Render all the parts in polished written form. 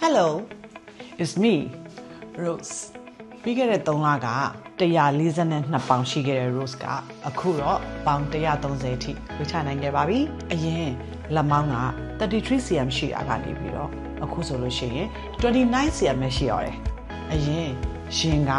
Hello, it's me, Rose. ပြီးခဲ့တဲ့3လက142ပေါင်ရှိခဲ့တဲ့ Rose ကအခုတော့ပေါင်130အထိဝေချနိုင်ခဲ့ပါပြီ။အရင်လက်မောင်းက33 cm ရှိတာကနေပြီးတော့အခုဆိုလို့ရှိရင်29 cm ပဲရှိရတယ်။အရင်ရင်က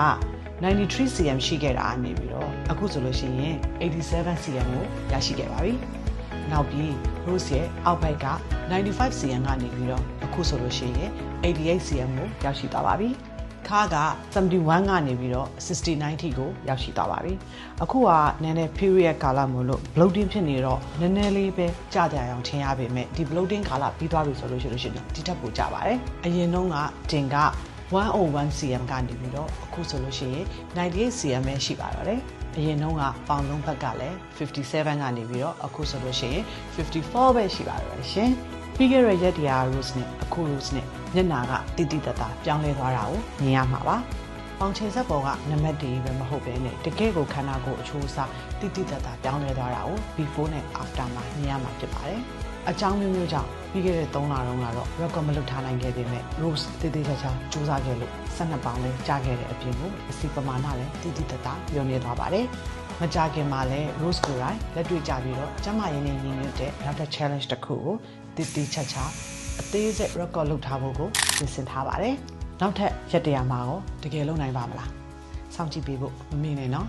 93 cm ရှိခဲ့တာကနေပြီးတော့အခုဆိုလို့ရှိရင်87 cm ကိုရရှိခဲ့ပါပြီ။နောက်ပြီး Rose ရဲ့အောက်ဘက်က95 cm ကနေပြီးတော့အခုဆိုလို့ရှိရင်88 cm ကိုရောက်ရှိသွားပါပြီ။ခါက71ကနေပြီးတော့69ထိကိုရောက်ရှိသွားပါပြီ။အခုကနည်းနည်း period ကာလမို့လို့ bloating ဖြစ်နေတော့နည်းနည်းလေးပဲကြာကြအောင်ထင်ရပေမဲ့ဒီ bloating ကာလပြီးသွားပြီဆိုလို့ရှိရင်ဒီထက်ပိုကြပါတယ်။အရင်တုန်းကတင်က101 cm ကနေပြီးတော့အခုဆိုလို့ရှိရင်98 cm ပဲရှိပါတော့တယ်။အရင်တုန်းကပေါင်လုံးဘက်ကလည်း57ကနေပြီးတော့အခုဆိုလို့ရှိရင်54ပဲရှိပါတော့တယ်ရှင်။ပြီးခဲ့တဲ့ရက်တရား Rose နဲ့အခု Rose နဲ့မျက်နှာကတိတိတတ်တာပြောင်းလဲသွားတာကိုမြင်ရမှာပါ။ပေါင်ချေဆက်ပေါ်ကနံပါတ်တွေပဲမဟုတ်ဘဲနဲ့တကယ်ကိုခန္ဓာကိုယ်အချိုးအစားတိတိတတ်တာပြောင်းလဲသွားတာကို before နဲ့ after မှာမြင်ရမှာဖြစ်ပါတယ်။အကြောင်းမျိုးကြောင့်ပြီးခဲ့တဲ့3လတုန်းကတော့ record မလုပ်ထားနိုင်ခဲ့ပေမဲ့ Rose တေးသေးချာချာစူးစမ်းခဲ့လို့12ပေါင်လေးကျခဲ့တဲ့အပြင်ကိုအစီပမာဏလည်းတိတိတတ်တာလျော့မြဲသွားပါတယ်။မကြခင်မှာလည်း Rose ကိုယ်တိုင်လက်တွေ့ကြပြီးတော့ကျမရင်းနေညီညွတ်တဲ့နောက်ထပ် challenge တစ်ခုကိုတိတိချာချာအသေးစိတ် record လုပ်ထားဖို့ကိုပြင်ဆင်ထားပါတယ်။နောက်ထပ်ရက်တရားမှာရောတကယ်လုပ်နိုင်ပါမလား။စောင့်ကြည့်ပေးဖို့မမေ့နဲ့နော်